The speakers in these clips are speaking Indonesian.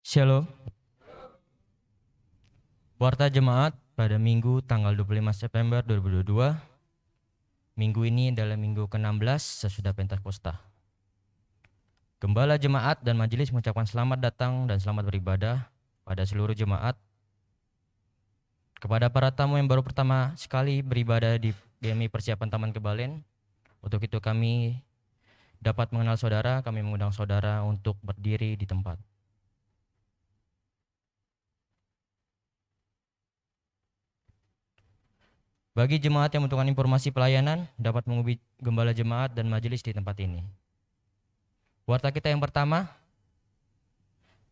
Shalom, Warta Jemaat pada Minggu tanggal 25 September 2022. Minggu ini adalah minggu ke-16 sesudah Pentakosta. Gembala Jemaat dan Majelis mengucapkan selamat datang dan selamat beribadah pada seluruh jemaat. Kepada para tamu yang baru pertama sekali beribadah di GMI Persiapan Taman Kebalen, untuk itu kami dapat mengenal saudara, kami mengundang saudara untuk berdiri di tempat. Bagi jemaat yang membutuhkan informasi pelayanan, dapat menghubungi Gembala Jemaat dan Majelis di tempat ini. Warta kita yang pertama,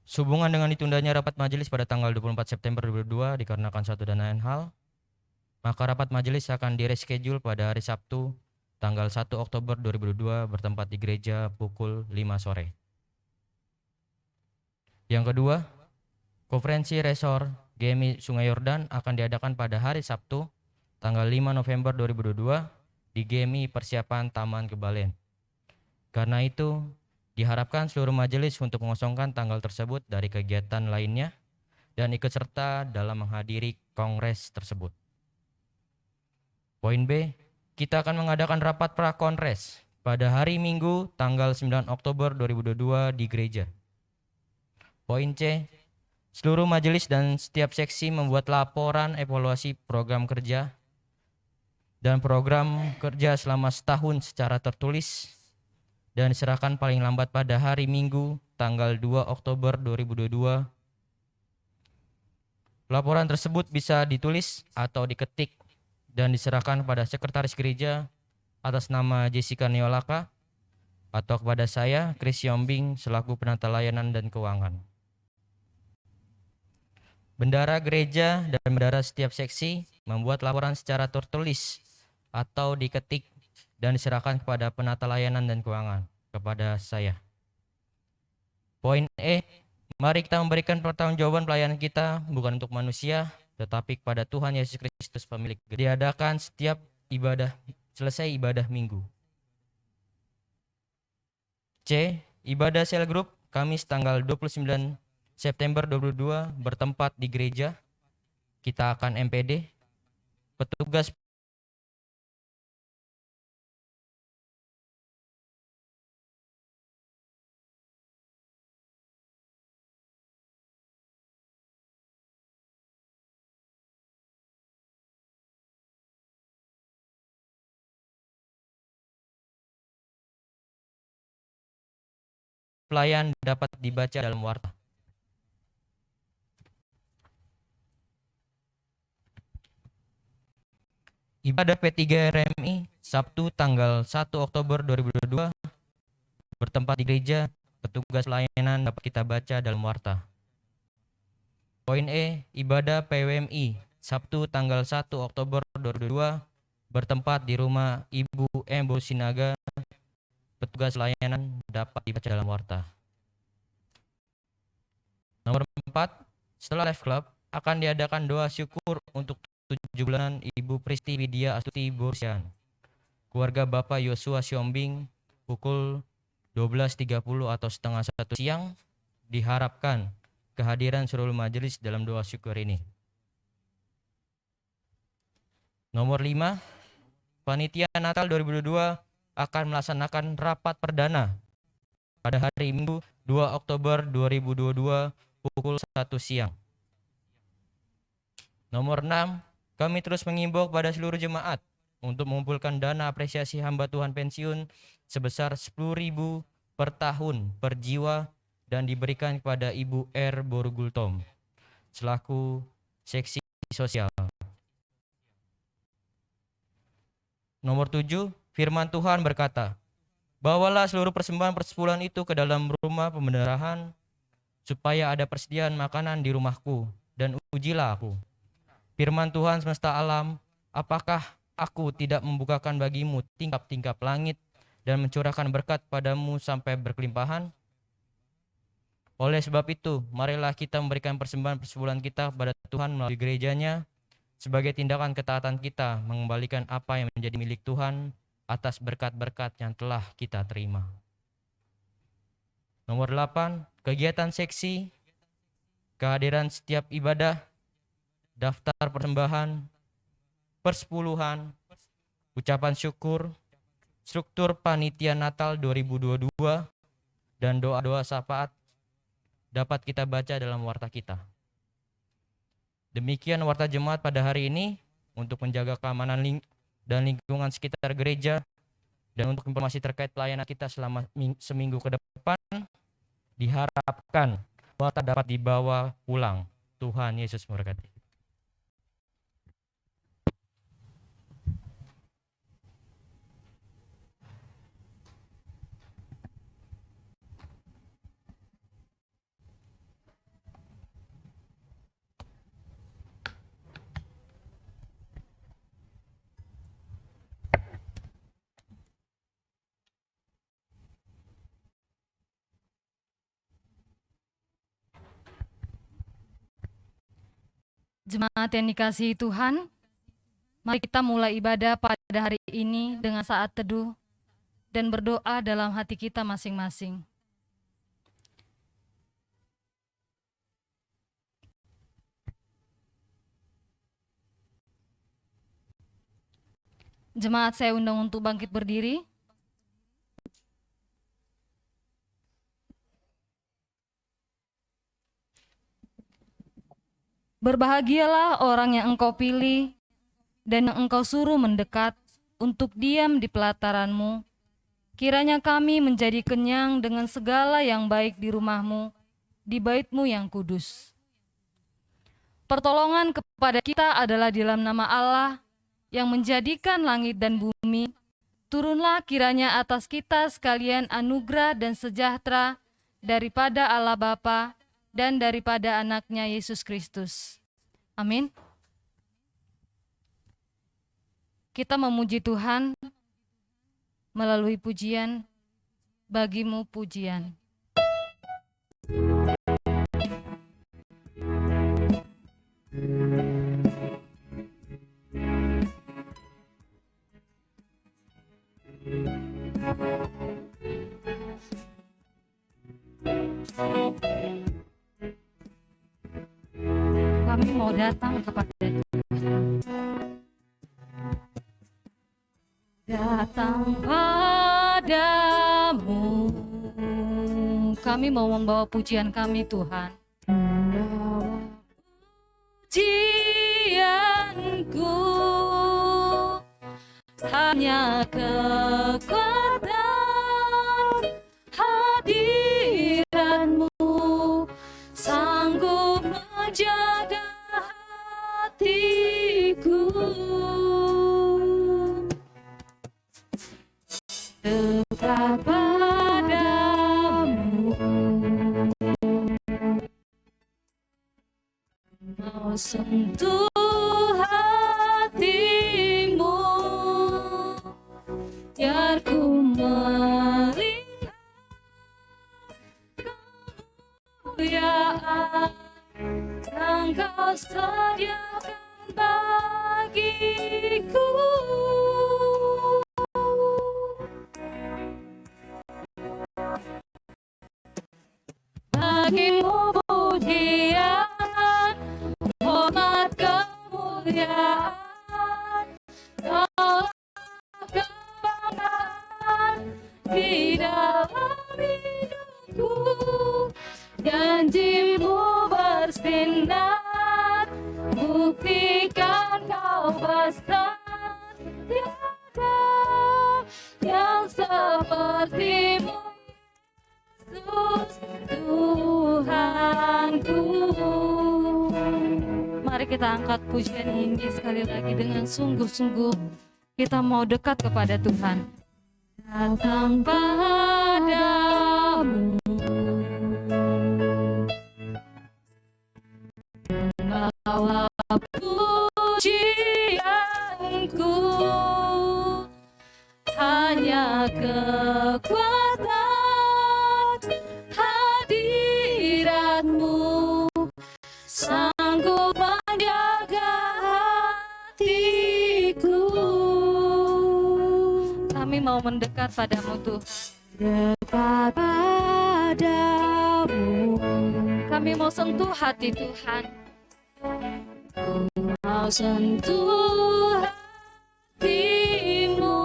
sehubungan dengan ditundanya rapat majelis pada tanggal 24 September 2022 dikarenakan satu dan lain hal, maka rapat majelis akan direschedule pada hari Sabtu tanggal 1 Oktober 2022 bertempat di gereja pukul 5 sore. Yang kedua, konferensi resor GMI Sungai Yordan akan diadakan pada hari Sabtu tanggal 5 November 2022 di GMI Persiapan Taman Kebalen. Karena itu, diharapkan seluruh majelis untuk mengosongkan tanggal tersebut dari kegiatan lainnya dan ikut serta dalam menghadiri kongres tersebut. Poin B, kita akan mengadakan rapat pra-kongres pada hari Minggu tanggal 9 Oktober 2022 di gereja. Poin C, seluruh majelis dan setiap seksi membuat laporan evaluasi program kerja dan program kerja selama setahun secara tertulis dan diserahkan paling lambat pada hari Minggu tanggal 2 Oktober 2022. Laporan tersebut bisa ditulis atau diketik dan diserahkan kepada sekretaris gereja atas nama Jessica Neolaka atau kepada saya, Chris Yombing, selaku penata layanan dan keuangan. Bendara gereja dan bendara setiap seksi membuat laporan secara tertulis atau diketik dan diserahkan kepada penata layanan dan keuangan, kepada saya. Poin E, mari kita memberikan pertanggungjawaban pelayanan kita bukan untuk manusia, tetapi kepada Tuhan Yesus Kristus pemilik. Diadakan setiap ibadah, selesai ibadah minggu. C, ibadah sel group Kamis tanggal 29 September 2022 bertempat di gereja. Kita akan MPD. Petugas pelayan dapat dibaca dalam warta. Ibadah P3 RMI Sabtu tanggal 1 Oktober 2022 bertempat di gereja. Petugas pelayanan dapat kita baca dalam warta. Poin E, ibadah PWMI Sabtu tanggal 1 Oktober 2022 bertempat di rumah Ibu M. Sinaga. Petugas layanan dapat dibaca dalam warta. Nomor 4, setelah Life Club akan diadakan doa syukur untuk 7 bulanan Ibu Pristi Widya Astuti Borsian, keluarga Bapak Yosua Siombing, pukul 12.30 atau setengah 1 siang. Diharapkan kehadiran seluruh majelis dalam doa syukur ini. Nomor 5, Panitia Natal 2022 akan melaksanakan rapat perdana pada hari Minggu 2 Oktober 2022 pukul 1 siang. Nomor 6, kami terus mengimbau kepada seluruh jemaat untuk mengumpulkan dana apresiasi hamba Tuhan pensiun sebesar 10.000 per tahun per jiwa dan diberikan kepada Ibu R. Borgultom selaku seksi sosial. Nomor 7, firman Tuhan berkata, bawalah seluruh persembahan persepuluhan itu ke dalam rumah pembendarahan supaya ada persediaan makanan di rumahku, dan ujilah aku. Firman Tuhan semesta alam, apakah aku tidak membukakan bagimu tingkap-tingkap langit dan mencurahkan berkat padamu sampai berkelimpahan? Oleh sebab itu, marilah kita memberikan persembahan persepuluhan kita kepada Tuhan melalui gerejanya sebagai tindakan ketaatan kita mengembalikan apa yang menjadi milik Tuhan atas berkat-berkat yang telah kita terima. Nomor 8, kegiatan seksi kehadiran setiap ibadah, daftar persembahan, persepuluhan, ucapan syukur, struktur panitia Natal 2022, dan doa-doa syafaat dapat kita baca dalam warta kita. Demikian warta jemaat pada hari ini untuk menjaga keamanan dan lingkungan sekitar gereja, dan untuk informasi terkait pelayanan kita selama seminggu ke depan, diharapkan warta dapat dibawa pulang. Tuhan Yesus memberkati. Jemaat yang dikasihi Tuhan, mari kita mulai ibadah pada hari ini dengan saat teduh dan berdoa dalam hati kita masing-masing. Jemaat saya undang untuk bangkit berdiri. Berbahagialah orang yang engkau pilih dan yang engkau suruh mendekat untuk diam di pelataranmu. Kiranya kami menjadi kenyang dengan segala yang baik di rumahmu, di baitmu yang kudus. Pertolongan kepada kita adalah di dalam nama Allah yang menjadikan langit dan bumi. Turunlah kiranya atas kita sekalian anugerah dan sejahtera daripada Allah Bapa dan daripada anaknya Yesus Kristus. Amin. Kita memuji Tuhan melalui pujian, bagimu pujian. Kami mau datang kepada Tuhan. Datang padamu. Kami mau membawa pujian kami, Tuhan. Membawa pujianku hanya kekuatan hadiratmu sanggup menjaga hatiku. Dekat padamu, mau sentuh hatimu, biar ku melihat kemuliaan yang kau sediakan bagiku. Bagimu pujian, hormat kemuliaan, Kaulah kebanggaan di dalam hidupku. Janjimu bersinar, buktikan kau besar. Tiada yang sepertimu, Yesus Tuhanku. Mari kita angkat pujian ini sekali lagi dengan sungguh-sungguh. Kita mau dekat kepada Tuhan. Datang padamu, membawa pujianku hanya kekuatan hadiratmu sanggup menjaga hatiku. Kami mau mendekat padamu Tuhan. Dekat padamu, Kami mau sentuh hati Tuhan. Mau sentuh hatimu,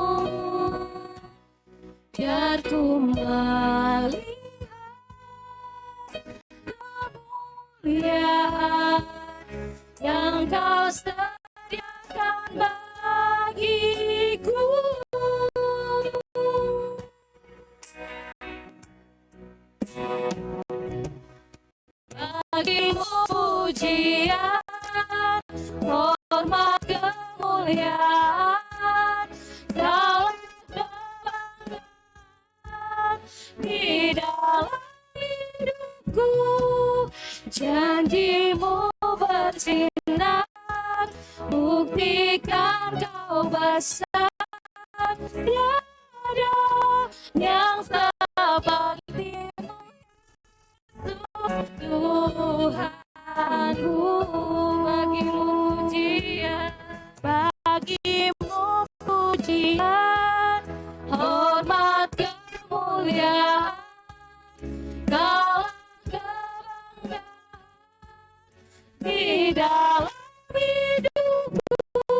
biar ku melihat kemuliaan yang kau sediakan bagiku. Bagimu pujian, hormat, kemuliaan, dalam kebanggaan di dalam hidupku. Janjimu bersinar, buktikan kau besar. Tiada yang sepertimu, Tuhanku. Bagimu pujian, bagimu pujian, hormat, kemuliaan, dalam kebanggaan di dalam hidupku.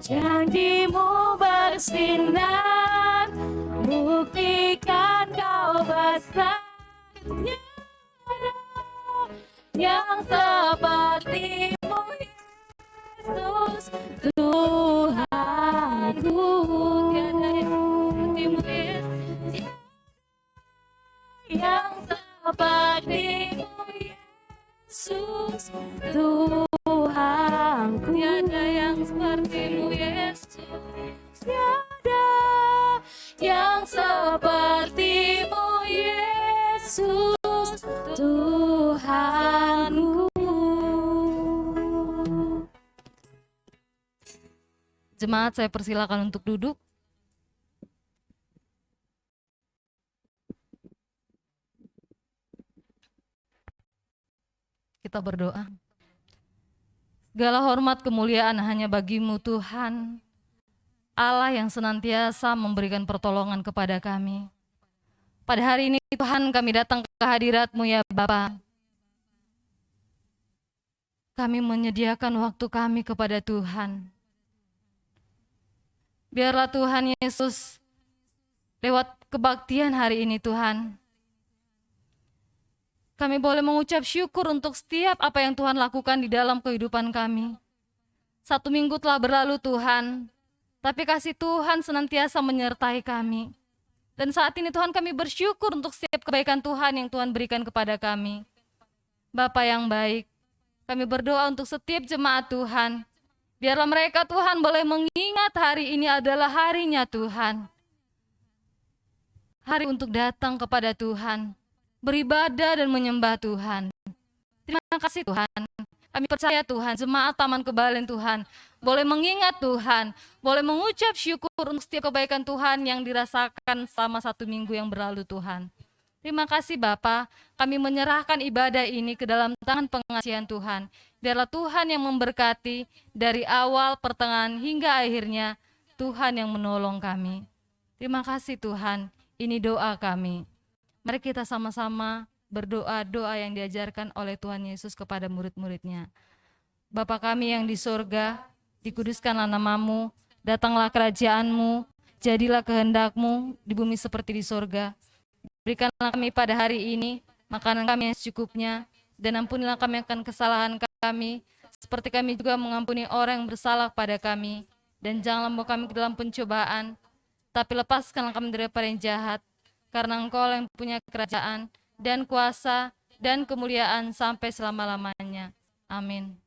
Janjimu bersinar, buktikan kau besar. Tiada yang sepertimu, Yesus, Tuhanku. Tiada yang sepertimu, Yesus, yang sepertimu, Yesus, Tuhanku. Tiada yang sepertimu, Yesus, tiada yang sepertimu, Yesus, Tuhanku. Jemaat, saya persilakan untuk duduk. Kita berdoa. Segala hormat kemuliaan hanya bagimu Tuhan, Allah yang senantiasa memberikan pertolongan kepada kami. Pada hari ini Tuhan, kami datang ke hadirat-Mu ya Bapa. Kami menyediakan waktu kami kepada Tuhan. Biarlah Tuhan Yesus, lewat kebaktian hari ini Tuhan, kami boleh mengucap syukur untuk setiap apa yang Tuhan lakukan di dalam kehidupan kami. 1 minggu telah berlalu Tuhan, tapi kasih Tuhan senantiasa menyertai kami. Dan saat ini Tuhan, kami bersyukur untuk setiap kebaikan Tuhan yang Tuhan berikan kepada kami. Bapa yang baik, kami berdoa untuk setiap jemaat Tuhan. Biarlah mereka Tuhan boleh mengingat hari ini adalah harinya Tuhan. Hari untuk datang kepada Tuhan, beribadah dan menyembah Tuhan. Terima kasih Tuhan. Kami percaya Tuhan, jemaat Taman Kebalen Tuhan, boleh mengingat Tuhan, boleh mengucap syukur untuk setiap kebaikan Tuhan yang dirasakan selama 1 minggu yang berlalu Tuhan. Terima kasih Bapa, kami menyerahkan ibadah ini ke dalam tangan pengasihan Tuhan. Biarlah Tuhan yang memberkati dari awal, pertengahan, hingga akhirnya. Tuhan yang menolong kami. Terima kasih Tuhan, ini doa kami. Mari kita sama-sama berdoa doa yang diajarkan oleh Tuhan Yesus kepada murid-muridnya. Bapa kami yang di sorga, dikuduskanlah namamu, datanglah kerajaan-Mu, jadilah kehendak-Mu di bumi seperti di sorga. Berikanlah kami pada hari ini makanan kami yang secukupnya, dan ampunilah kami akan kesalahan kami, seperti kami juga mengampuni orang yang bersalah pada kami. Dan janganlah membawa kami ke dalam pencobaan, tapi lepaskanlah kami daripada yang jahat, karena Engkau yang punya kerajaan, dan kuasa, dan kemuliaan sampai selama-lamanya. Amin.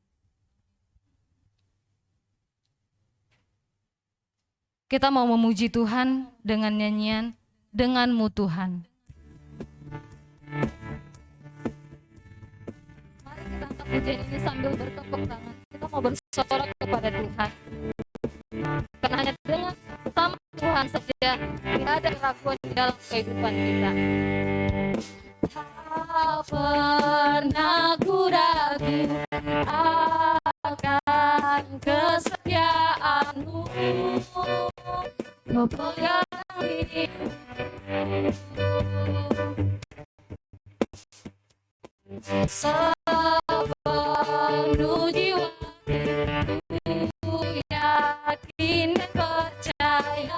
Kita mau memuji Tuhan dengan nyanyian Denganmu Tuhan. Mari kita angkat pujian ini sambil bertepuk tangan. Kita mau bersorak kepada Tuhan. Karena hanya dengan sama Tuhan saja tidak ada keraguan di dalam kehidupan kita. Tak pernah ku ragu akan kesetiaan-Mu. Kau pegang hidupku. Sepenuh jiwa ku yakin dan percaya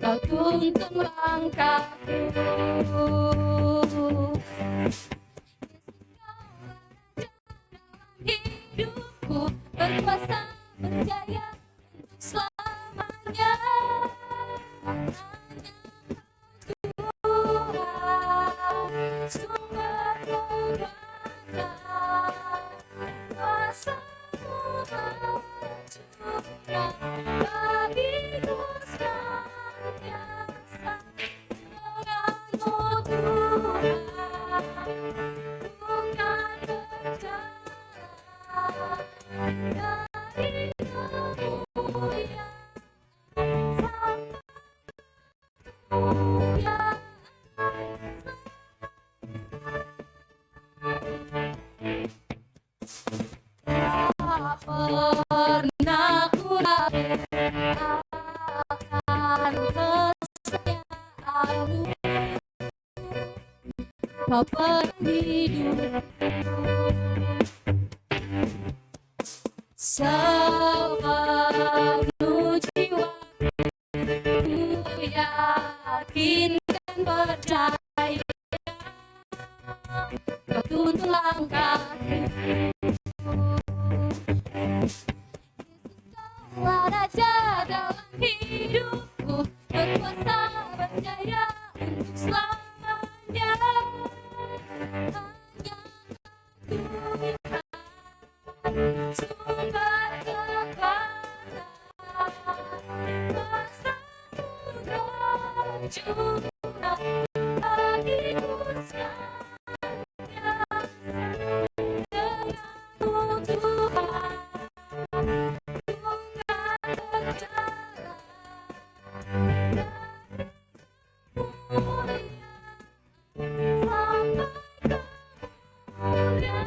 Kau tuntun langkahku. Hidupku berkuasa berjaya untuk selamanya. Tuhan, sumber kekuatan, kuasa-Mu hancurkan bagiku senantiasa. Denganmu Tuhan, bukan berjalan dari kemuliaan sampai kemuliaan. Tak pernah ku ragu akan kesetiaan-Mu. Kau penuhi hidupku. Sepenuh jiwa ku yakin dan percaya Kau tuntun langkahku. Kau raja dalam hidupku, berkuasa berjaya untuk selamanya. Hanya Tuhan, sumber kekuatan, kuasa-Mu hancurkan bagiku senantiasa. Denganmu Tuhan, bukan berjalan dari kemuliaan sampai kemuliaan.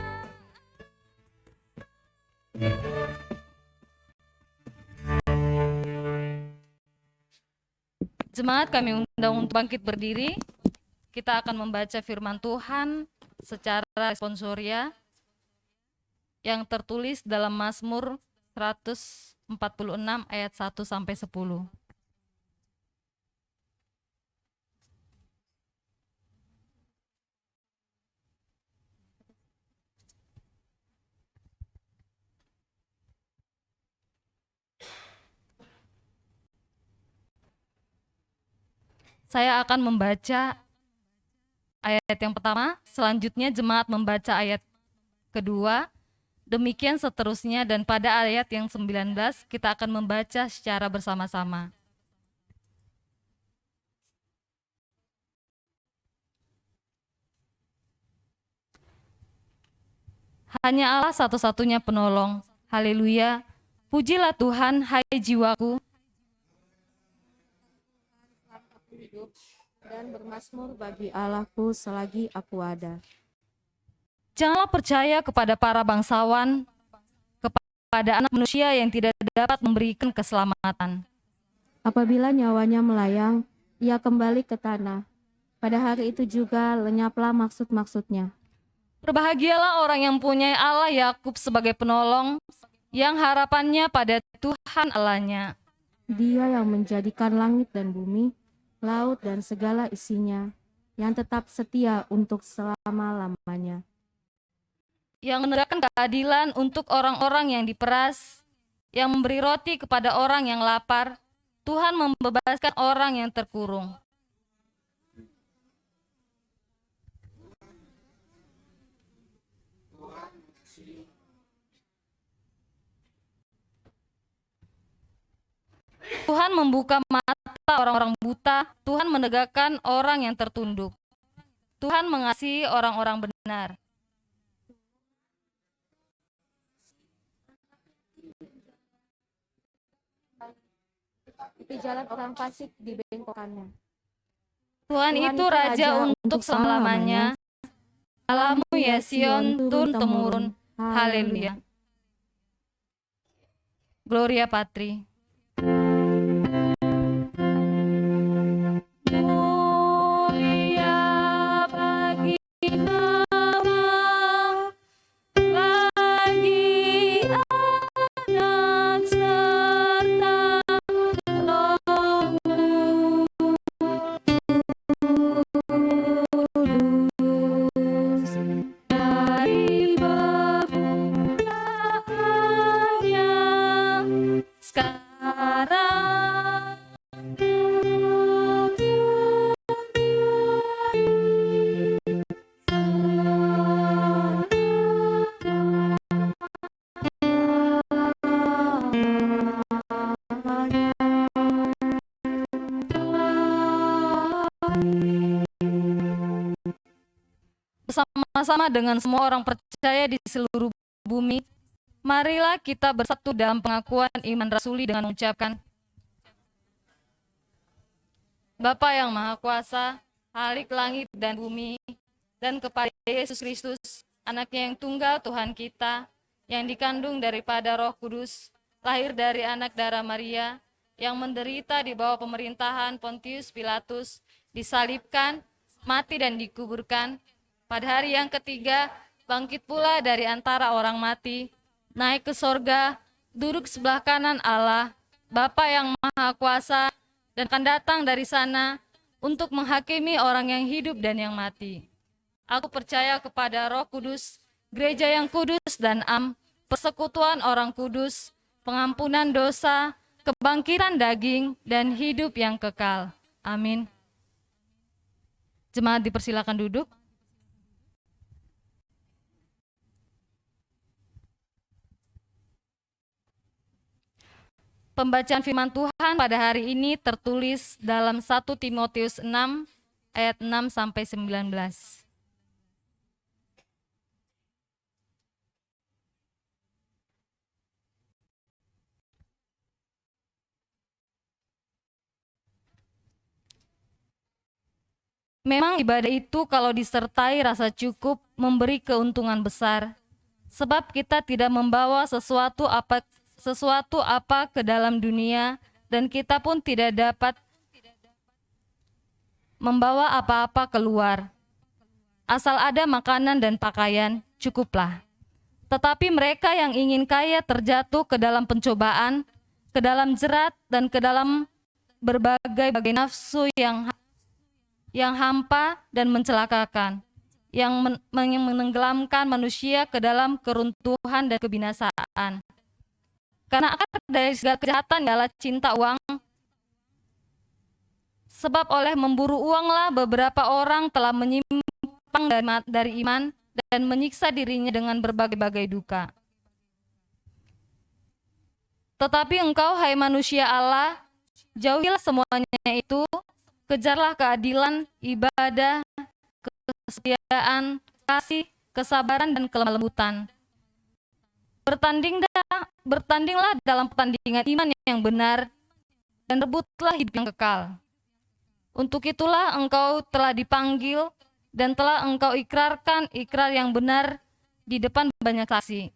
Jemaat, kami undang untuk bangkit berdiri. Kita akan membaca firman Tuhan secara responsoria yang tertulis dalam Mazmur 146 ayat 1 sampai 10. Saya akan membaca ayat yang pertama, selanjutnya jemaat membaca ayat kedua, demikian seterusnya, dan pada ayat yang 19 kita akan membaca secara bersama-sama. Hanya Allah satu-satunya penolong. Haleluya. Pujilah Tuhan, hai jiwaku. Hidup dan bermazmur bagi Allahku selagi aku ada. Janganlah percaya kepada para bangsawan, kepada anak manusia yang tidak dapat memberikan keselamatan. Apabila nyawanya melayang, ia kembali ke tanah. Pada hari itu juga lenyaplah maksud-maksudnya. Berbahagialah orang yang mempunyai Allah Yakub sebagai penolong, yang harapannya pada Tuhan Allahnya. Dia yang menjadikan langit dan bumi, laut dan segala isinya, yang tetap setia untuk selama-lamanya. Yang menegakkan keadilan untuk orang-orang yang diperas, yang memberi roti kepada orang yang lapar. Tuhan membebaskan orang yang terkurung. Tuhan membuka mata orang-orang buta, Tuhan menegakkan orang yang tertunduk. Tuhan mengasihi orang-orang benar. Di jalan orang fasik dibengkokkannya. Tuhan itu Raja untuk selama-lamanya. Allahmu ya Sion, turun-temurun. Haleluya. Gloria Patri. Mulia bagi bersama-sama dengan semua orang percaya di seluruh bumi, marilah kita bersatu dalam pengakuan iman rasuli dengan mengucapkan, Bapa yang Maha Kuasa, Khalik langit dan bumi, dan kepada Yesus Kristus, anaknya yang tunggal Tuhan kita, yang dikandung daripada Roh Kudus, lahir dari anak darah Maria, yang menderita di bawah pemerintahan Pontius Pilatus, disalibkan, mati dan dikuburkan. Pada hari yang ketiga, bangkit pula dari antara orang mati, naik ke sorga, duduk sebelah kanan Allah, Bapa yang Maha Kuasa, dan akan datang dari sana untuk menghakimi orang yang hidup dan yang mati. Aku percaya kepada Roh Kudus, gereja yang kudus dan persekutuan orang kudus, pengampunan dosa, kebangkitan daging, dan hidup yang kekal. Amin. Jemaat dipersilakan duduk. Pembacaan firman Tuhan pada hari ini tertulis dalam 1 Timotius 6 ayat 6 sampai 19. Memang ibadah itu kalau disertai rasa cukup memberi keuntungan besar, sebab kita tidak membawa sesuatu apa ke dalam dunia, dan kita pun tidak dapat membawa apa-apa keluar. Asal ada makanan dan pakaian, cukuplah. Tetapi mereka yang ingin kaya terjatuh ke dalam pencobaan, ke dalam jerat, dan ke dalam berbagai nafsu yang hampa dan mencelakakan, yang menenggelamkan manusia ke dalam keruntuhan dan kebinasaan. Karena akar dari segala kejahatan ialah cinta uang. Sebab oleh memburu uanglah beberapa orang telah menyimpang dari iman dan menyiksa dirinya dengan berbagai-bagai duka. Tetapi engkau, hai manusia Allah, jauhilah semuanya itu, kejarlah keadilan, ibadah, kesetiaan, kasih, kesabaran, dan kelemah lembutan. Bertandinglah dalam pertandingan iman yang benar, dan rebutlah hidup yang kekal. Untuk itulah engkau telah dipanggil, dan telah engkau ikrarkan ikrar yang benar di depan banyak saksi,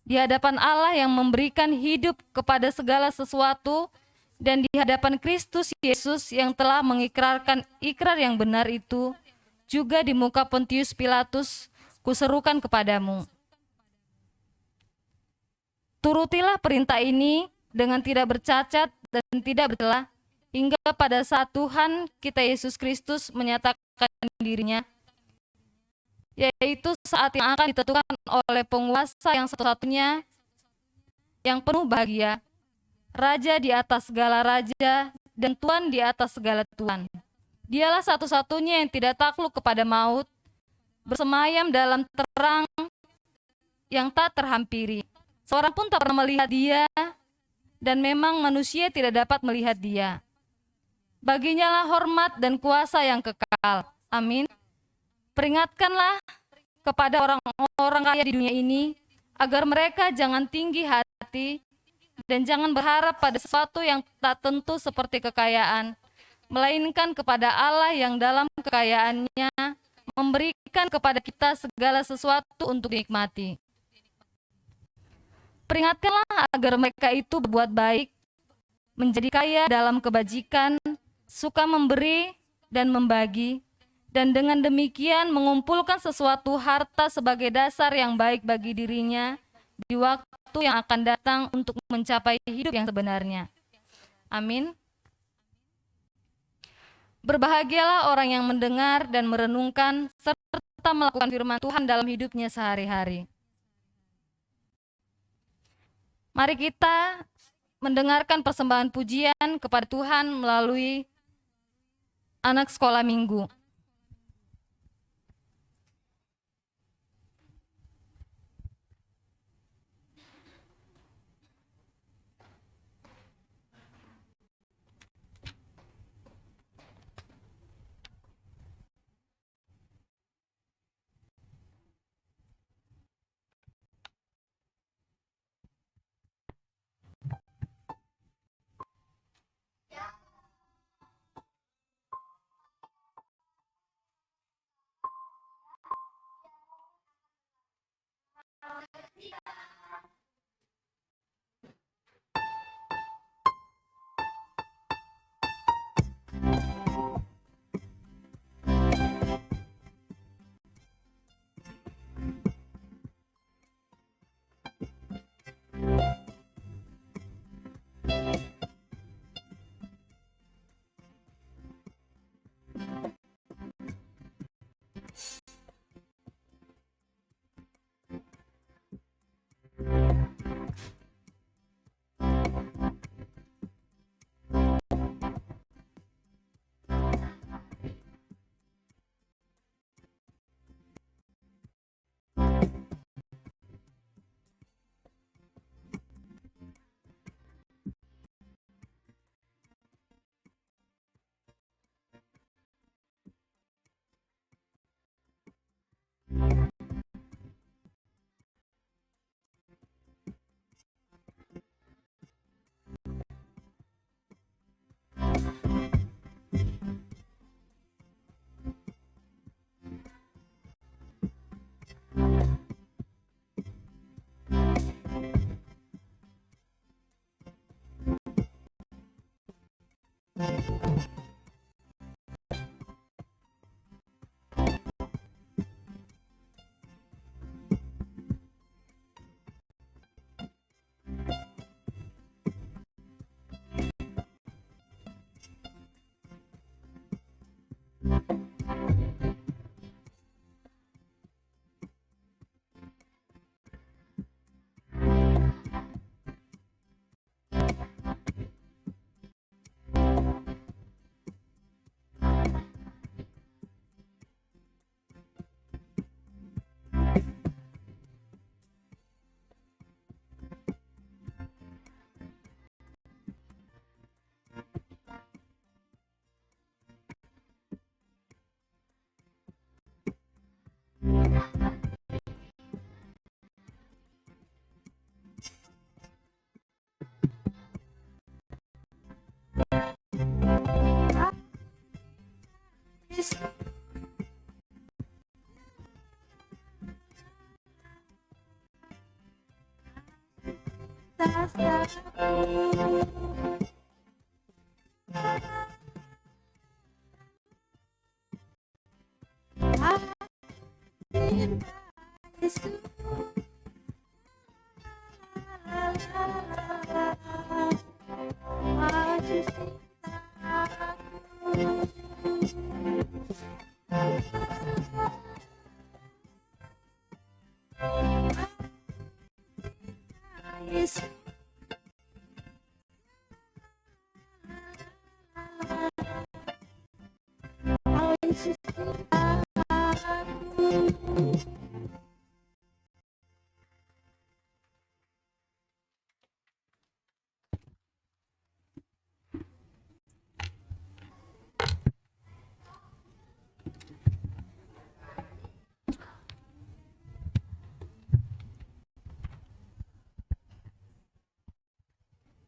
di hadapan Allah yang memberikan hidup kepada segala sesuatu, dan di hadapan Kristus Yesus yang telah mengikrarkan ikrar yang benar itu, juga di muka Pontius Pilatus, kuserukan kepadamu. Turutilah perintah ini dengan tidak bercacat dan tidak bercela, hingga pada saat Tuhan kita Yesus Kristus menyatakan dirinya, yaitu saat yang akan ditentukan oleh penguasa yang satu-satunya, yang penuh bahagia, Raja di atas segala raja, dan Tuhan di atas segala Tuhan. Dialah satu-satunya yang tidak takluk kepada maut, bersemayam dalam terang yang tak terhampiri. Seorang pun tak pernah melihat dia, dan memang manusia tidak dapat melihat dia. Baginya lah hormat dan kuasa yang kekal. Amin. Peringatkanlah kepada orang-orang kaya di dunia ini, agar mereka jangan tinggi hati, dan jangan berharap pada sesuatu yang tak tentu seperti kekayaan, melainkan kepada Allah yang dalam kekayaannya memberikan kepada kita segala sesuatu untuk dinikmati. Peringatkanlah agar mereka itu berbuat baik, menjadi kaya dalam kebajikan, suka memberi dan membagi, dan dengan demikian mengumpulkan sesuatu harta sebagai dasar yang baik bagi dirinya di waktu yang akan datang untuk mencapai hidup yang sebenarnya. Amin. Berbahagialah orang yang mendengar dan merenungkan serta melakukan firman Tuhan dalam hidupnya sehari-hari. Mari kita mendengarkan persembahan pujian kepada Tuhan melalui anak sekolah minggu.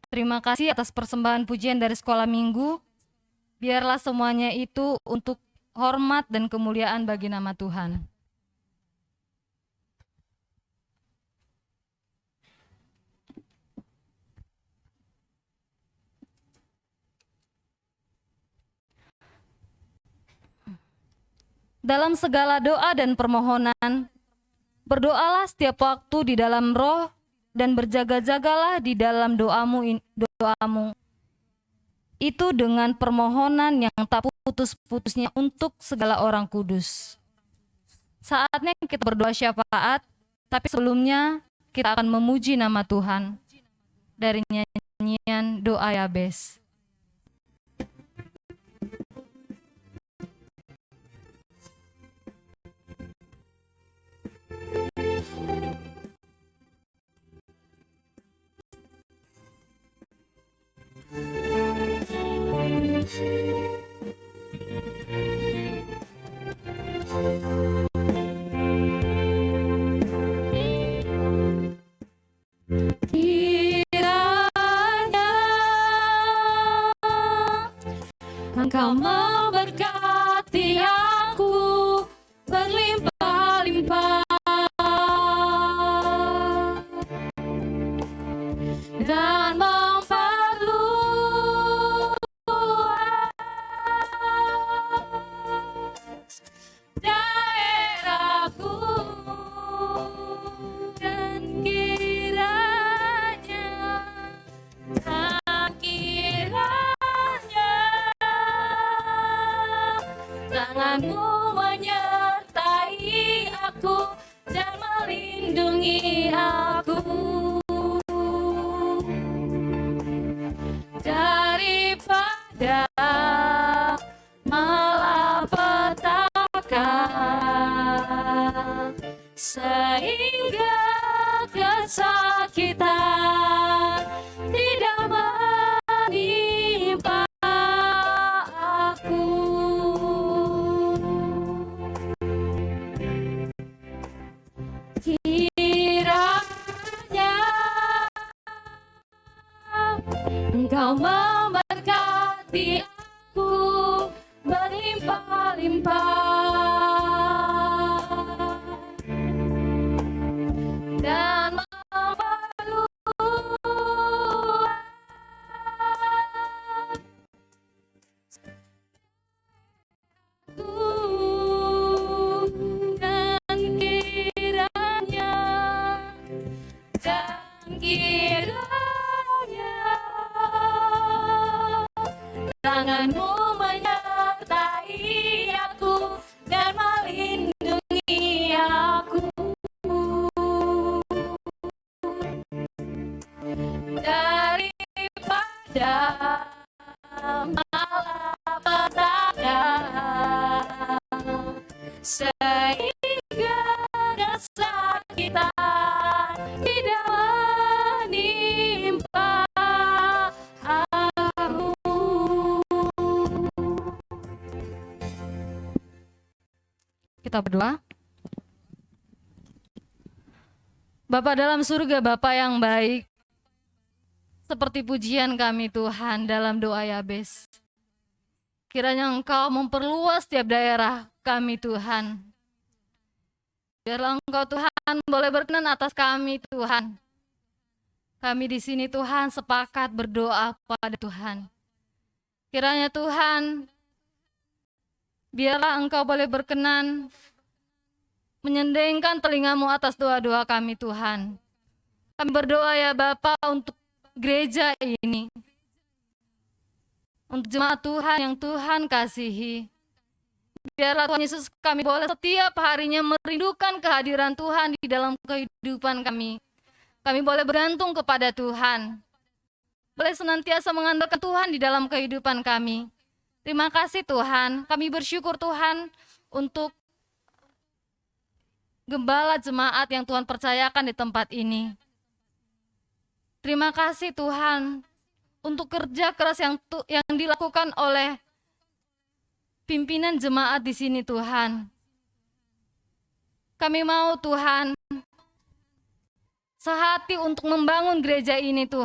Terima kasih atas persembahan pujian dari sekolah minggu. Biarlah semuanya itu untuk hormat dan kemuliaan bagi nama Tuhan. Dalam segala doa dan permohonan, berdoalah setiap waktu di dalam roh dan berjaga-jagalah di dalam doamu itu dengan permohonan yang tak putus-putusnya untuk segala orang kudus. Saatnya kita berdoa syafaat, tapi sebelumnya kita akan memuji nama Tuhan dari nyanyian doa Yabes. Kiranya Engkau memberkati aku berlimpah-limpah dan memperluas daerahku, dan kiranya tanganmu menyertai aku dan melindungi aku daripada malapetaka, sehingga kesakitan tidak menimpa aku. Kiranya Engkau memberkati aku berlimpah-limpah dan tanganmu menyertai aku dan melindungi aku daripada malapetaka, sehingga kesakitan tidak menimpa aku. Kita berdoa. Bapa dalam surga, Bapa yang baik, seperti pujian kami Tuhan dalam doa Yabes. Kiranya Engkau memperluas setiap daerah kami Tuhan. Biarlah Engkau Tuhan boleh berkenan atas kami Tuhan. Kami di sini Tuhan sepakat berdoa pada Tuhan. Kiranya Tuhan, biarlah Engkau boleh berkenan menyendengkan telingamu atas doa-doa kami Tuhan. Kami berdoa ya Bapa untuk gereja ini, untuk jemaat Tuhan yang Tuhan kasihi. Biarlah Tuhan Yesus kami boleh setiap harinya merindukan kehadiran Tuhan di dalam kehidupan kami. Kami boleh bergantung kepada Tuhan. Boleh senantiasa mengandalkan Tuhan di dalam kehidupan kami. Terima kasih Tuhan. Kami bersyukur Tuhan untuk gembala jemaat yang Tuhan percayakan di tempat ini. Terima kasih Tuhan untuk kerja keras yang dilakukan oleh pimpinan jemaat di sini Tuhan. Kami mau Tuhan sehati untuk membangun gereja ini Tuhan.